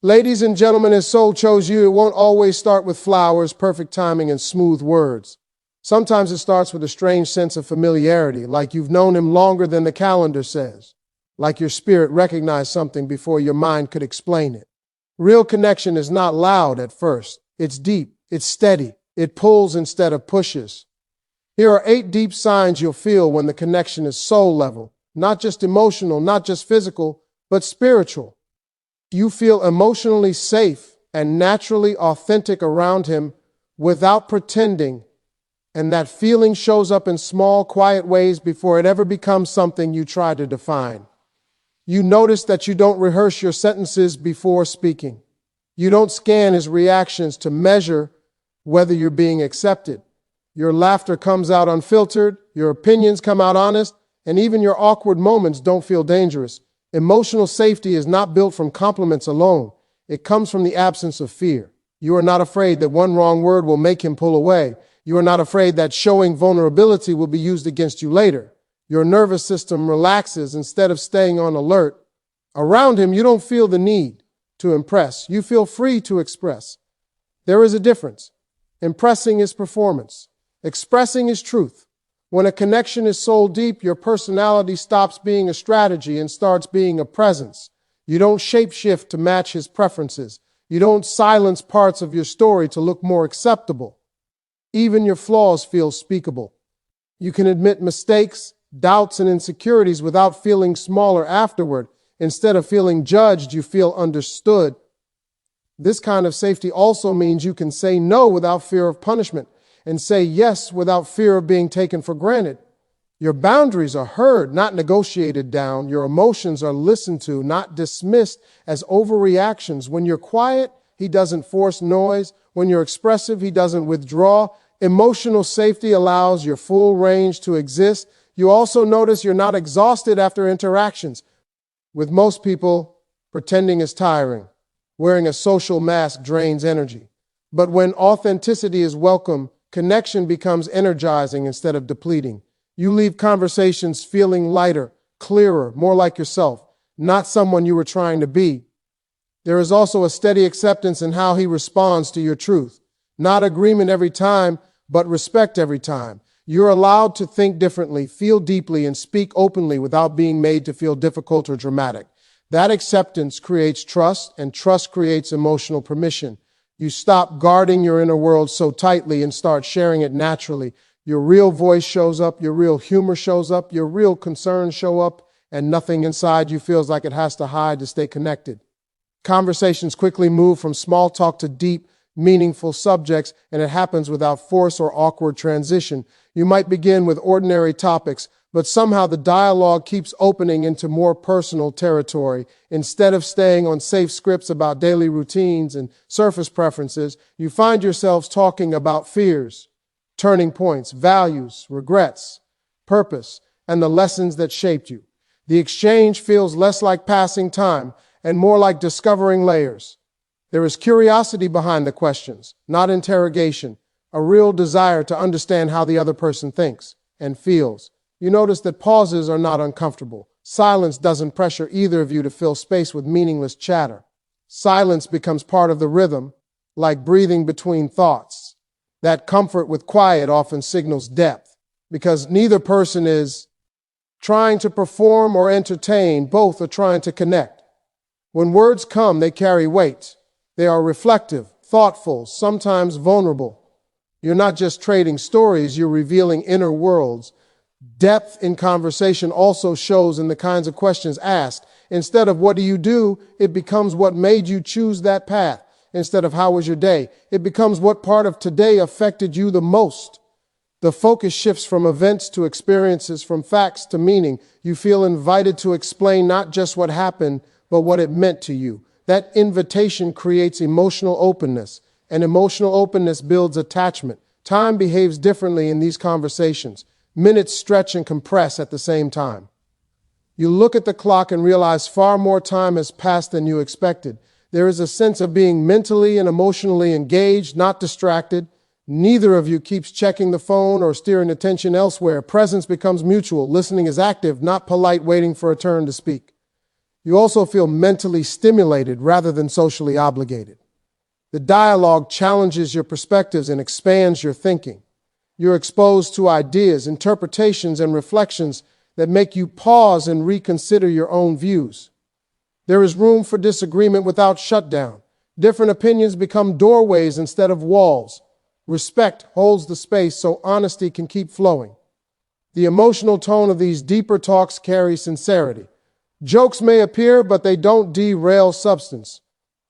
Ladies and gentlemen, his soul chose you. It won't always start with flowers, perfect timing, and smooth words. Sometimes it starts with a strange sense of familiarity, like you've known him longer than the calendar says, like your spirit recognized something before your mind could explain it. Real connection is not loud at first. It's deep, it's steady, it pulls instead of pushes. Here are 8 deep signs you'll feel when the connection is soul level, not just emotional, not just physical, but spiritual. You feel emotionally safe and naturally authentic around him without pretending, and that feeling shows up in small, quiet ways before it ever becomes something you try to define. You notice that you don't rehearse your sentences before speaking. You don't scan his reactions to measure whether you're being accepted. Your laughter comes out unfiltered, your opinions come out honest, and even your awkward moments don't feel dangerous. Emotional safety is not built from compliments alone. It comes from the absence of fear. You are not afraid that one wrong word will make him pull away. You are not afraid that showing vulnerability will be used against you later. Your nervous system relaxes instead of staying on alert. Around him, you don't feel the need to impress. You feel free to express. There is a difference. Impressing is performance. Expressing is truth. When a connection is soul deep, your personality stops being a strategy and starts being a presence. You don't shapeshift to match his preferences. You don't silence parts of your story to look more acceptable. Even your flaws feel speakable. You can admit mistakes, doubts, and insecurities without feeling smaller afterward. Instead of feeling judged, you feel understood. This kind of safety also means you can say no without fear of punishment, and say yes without fear of being taken for granted. Your boundaries are heard, not negotiated down. Your emotions are listened to, not dismissed as overreactions. When you're quiet, he doesn't force noise. When you're expressive, he doesn't withdraw. Emotional safety allows your full range to exist. You also notice you're not exhausted after interactions. With most people, pretending is tiring. Wearing a social mask drains energy. But when authenticity is welcome, connection becomes energizing instead of depleting. You leave conversations feeling lighter, clearer, more like yourself, not someone you were trying to be. There is also a steady acceptance in how he responds to your truth. Not agreement every time, but respect every time. You're allowed to think differently, feel deeply, and speak openly without being made to feel difficult or dramatic. That acceptance creates trust, and trust creates emotional permission. You stop guarding your inner world so tightly and start sharing it naturally. Your real voice shows up, your real humor shows up, your real concerns show up, and nothing inside you feels like it has to hide to stay connected. Conversations quickly move from small talk to deep, meaningful subjects, and it happens without force or awkward transition. You might begin with ordinary topics, but somehow the dialogue keeps opening into more personal territory. Instead of staying on safe scripts about daily routines and surface preferences, you find yourselves talking about fears, turning points, values, regrets, purpose, and the lessons that shaped you. The exchange feels less like passing time and more like discovering layers. There is curiosity behind the questions, not interrogation, a real desire to understand how the other person thinks and feels. You notice that pauses are not uncomfortable. Silence doesn't pressure either of you to fill space with meaningless chatter. Silence becomes part of the rhythm, like breathing between thoughts. That comfort with quiet often signals depth, because neither person is trying to perform or entertain. Both are trying to connect. When words come, they carry weight. They are reflective, thoughtful, sometimes vulnerable. You're not just trading stories, you're revealing inner worlds. Depth in conversation also shows in the kinds of questions asked. Instead of what do you do, it becomes what made you choose that path. Instead of how was your day, it becomes what part of today affected you the most. The focus shifts from events to experiences, from facts to meaning. You feel invited to explain not just what happened, but what it meant to you. That invitation creates emotional openness, and emotional openness builds attachment. Time behaves differently in these conversations. Minutes stretch and compress at the same time. You look at the clock and realize far more time has passed than you expected. There is a sense of being mentally and emotionally engaged, not distracted. Neither of you keeps checking the phone or steering attention elsewhere. Presence becomes mutual. Listening is active, not polite, waiting for a turn to speak. You also feel mentally stimulated rather than socially obligated. The dialogue challenges your perspectives and expands your thinking. You're exposed to ideas, interpretations, and reflections that make you pause and reconsider your own views. There is room for disagreement without shutdown. Different opinions become doorways instead of walls. Respect holds the space so honesty can keep flowing. The emotional tone of these deeper talks carries sincerity. Jokes may appear, but they don't derail substance.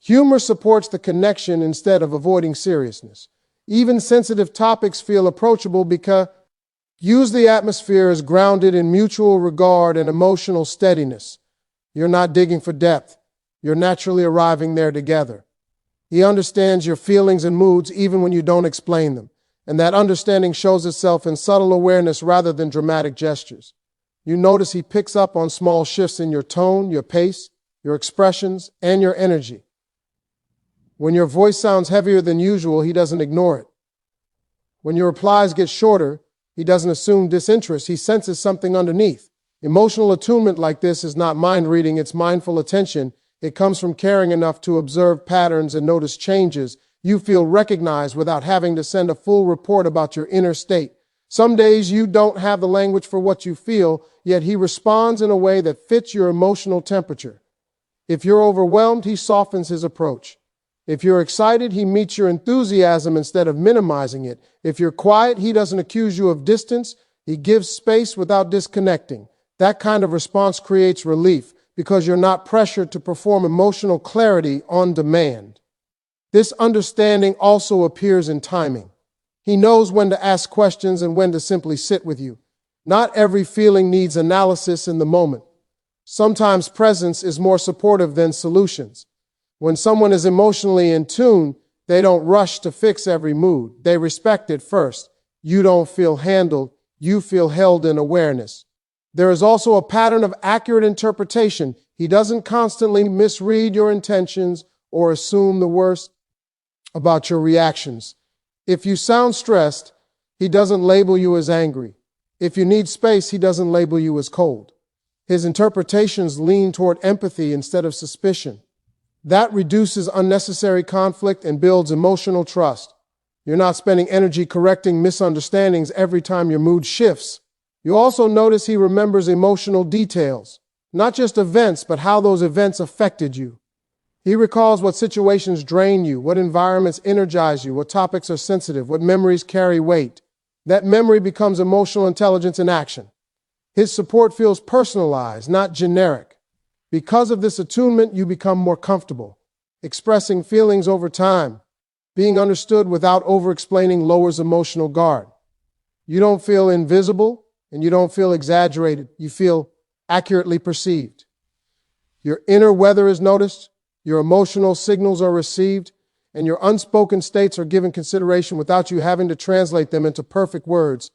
Humor supports the connection instead of avoiding seriousness. Even sensitive topics feel approachable because the atmosphere is grounded in mutual regard and emotional steadiness. You're not digging for depth. You're naturally arriving there together. He understands your feelings and moods even when you don't explain them. And that understanding shows itself in subtle awareness rather than dramatic gestures. You notice he picks up on small shifts in your tone, your pace, your expressions, and your energy. When your voice sounds heavier than usual, he doesn't ignore it. When your replies get shorter, he doesn't assume disinterest. He senses something underneath. Emotional attunement like this is not mind reading, it's mindful attention. It comes from caring enough to observe patterns and notice changes. You feel recognized without having to send a full report about your inner state. Some days you don't have the language for what you feel, yet he responds in a way that fits your emotional temperature. If you're overwhelmed, he softens his approach. If you're excited, he meets your enthusiasm instead of minimizing it. If you're quiet, he doesn't accuse you of distance. He gives space without disconnecting. That kind of response creates relief because you're not pressured to perform emotional clarity on demand. This understanding also appears in timing. He knows when to ask questions and when to simply sit with you. Not every feeling needs analysis in the moment. Sometimes presence is more supportive than solutions. When someone is emotionally in tune, they don't rush to fix every mood. They respect it first. You don't feel handled. You feel held in awareness. There is also a pattern of accurate interpretation. He doesn't constantly misread your intentions or assume the worst about your reactions. If you sound stressed, he doesn't label you as angry. If you need space, he doesn't label you as cold. His interpretations lean toward empathy instead of suspicion. That reduces unnecessary conflict and builds emotional trust. You're not spending energy correcting misunderstandings every time your mood shifts. You also notice he remembers emotional details, not just events, but how those events affected you. He recalls what situations drain you, what environments energize you, what topics are sensitive, what memories carry weight. That memory becomes emotional intelligence in action. His support feels personalized, not generic. Because of this attunement, you become more comfortable, expressing feelings over time. Being understood without over-explaining lowers emotional guard. You don't feel invisible, and you don't feel exaggerated. You feel accurately perceived. Your inner weather is noticed, your emotional signals are received, and your unspoken states are given consideration without you having to translate them into perfect words.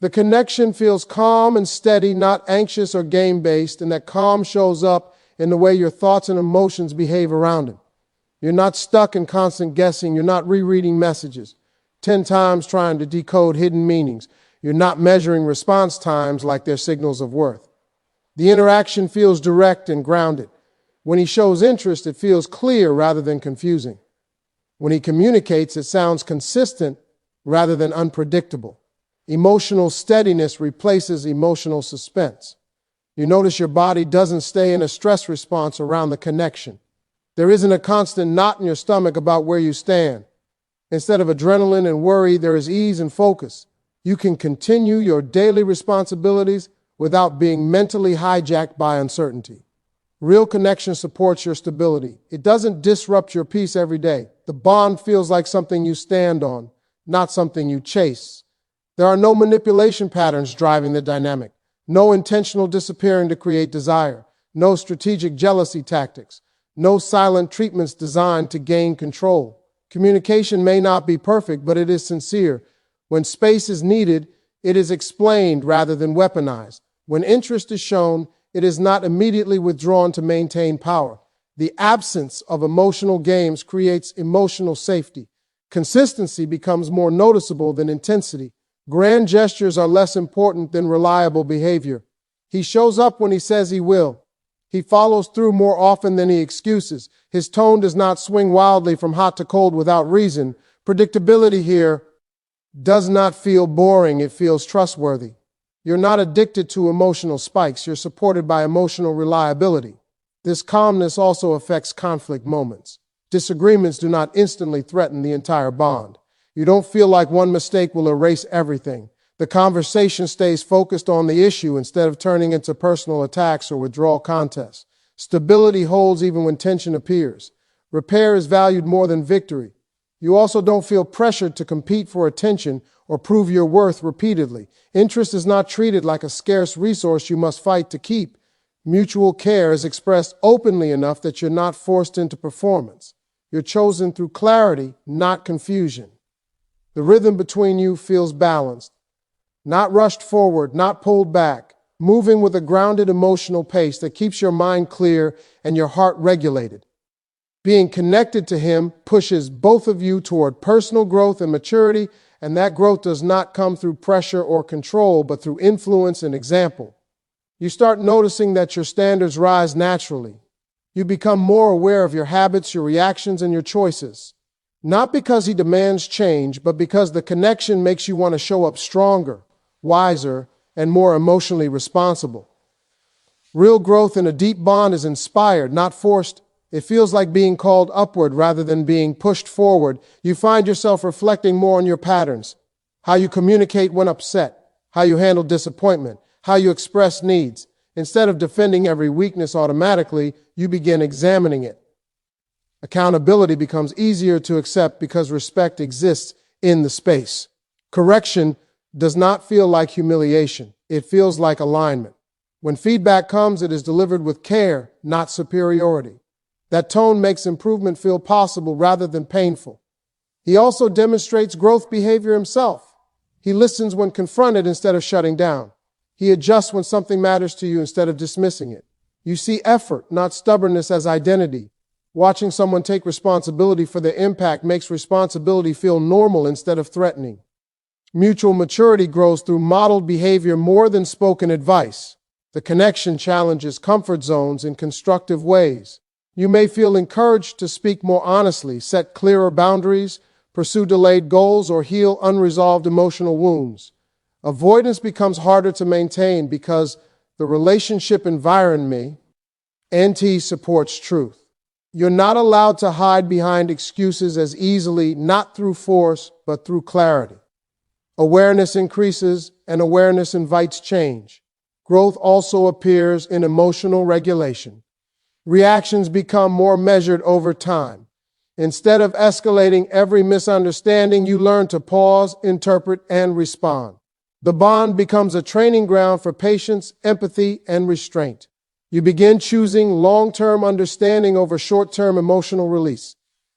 The connection feels calm and steady, not anxious or game-based, and that calm shows up in the way your thoughts and emotions behave around him. You're not stuck in constant guessing. You're not rereading messages 10 times trying to decode hidden meanings. You're not measuring response times like they're signals of worth. The interaction feels direct and grounded. When he shows interest, it feels clear rather than confusing. When he communicates, it sounds consistent rather than unpredictable. Emotional steadiness replaces emotional suspense. You notice your body doesn't stay in a stress response around the connection. There isn't a constant knot in your stomach about where you stand. Instead of adrenaline and worry, there is ease and focus. You can continue your daily responsibilities without being mentally hijacked by uncertainty. Real connection supports your stability. It doesn't disrupt your peace every day. The bond feels like something you stand on, not something you chase. There are no manipulation patterns driving the dynamic, no intentional disappearing to create desire, no strategic jealousy tactics, no silent treatments designed to gain control. Communication may not be perfect, but it is sincere. When space is needed, it is explained rather than weaponized. When interest is shown, it is not immediately withdrawn to maintain power. The absence of emotional games creates emotional safety. Consistency becomes more noticeable than intensity. Grand gestures are less important than reliable behavior. He shows up when he says he will. He follows through more often than he excuses. His tone does not swing wildly from hot to cold without reason. Predictability here does not feel boring, it feels trustworthy. You're not addicted to emotional spikes, you're supported by emotional reliability. This calmness also affects conflict moments. Disagreements do not instantly threaten the entire bond. You don't feel like one mistake will erase everything. The conversation stays focused on the issue instead of turning into personal attacks or withdrawal contests. Stability holds even when tension appears. Repair is valued more than victory. You also don't feel pressured to compete for attention or prove your worth repeatedly. Interest is not treated like a scarce resource you must fight to keep. Mutual care is expressed openly enough that you're not forced into performance. You're chosen through clarity, not confusion. The rhythm between you feels balanced, not rushed forward, not pulled back, moving with a grounded emotional pace that keeps your mind clear and your heart regulated. Being connected to him pushes both of you toward personal growth and maturity, and that growth does not come through pressure or control, but through influence and example. You start noticing that your standards rise naturally. You become more aware of your habits, your reactions, and your choices. Not because he demands change, but because the connection makes you want to show up stronger, wiser, and more emotionally responsible. Real growth in a deep bond is inspired, not forced. It feels like being called upward rather than being pushed forward. You find yourself reflecting more on your patterns, how you communicate when upset, how you handle disappointment, how you express needs. Instead of defending every weakness automatically, you begin examining it. Accountability becomes easier to accept because respect exists in the space. Correction does not feel like humiliation. It feels like alignment. When feedback comes, it is delivered with care, not superiority. That tone makes improvement feel possible rather than painful. He also demonstrates growth behavior himself. He listens when confronted instead of shutting down. He adjusts when something matters to you instead of dismissing it. You see effort, not stubbornness, as identity. Watching someone take responsibility for their impact makes responsibility feel normal instead of threatening. Mutual maturity grows through modeled behavior more than spoken advice. The connection challenges comfort zones in constructive ways. You may feel encouraged to speak more honestly, set clearer boundaries, pursue delayed goals, or heal unresolved emotional wounds. Avoidance becomes harder to maintain because the relationship environment supports truth. You're not allowed to hide behind excuses as easily, not through force, but through clarity. Awareness increases, and awareness invites change. Growth also appears in emotional regulation. Reactions become more measured over time. Instead of escalating every misunderstanding, you learn to pause, interpret, and respond. The bond becomes a training ground for patience, empathy, and restraint. You begin choosing long-term understanding over short-term emotional release.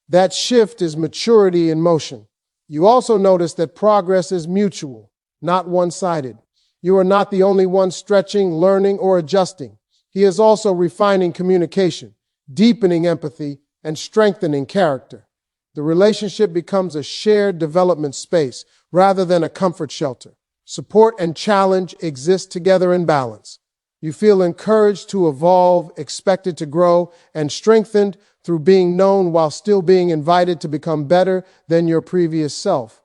That shift is maturity in motion. You also notice that progress is mutual, not one-sided. You are not the only one stretching, learning, or adjusting. He is also refining communication, deepening empathy, and strengthening character. The relationship becomes a shared development space rather than a comfort shelter. Support and challenge exist together in balance. You feel encouraged to evolve, expected to grow, and strengthened through being known while still being invited to become better than your previous self.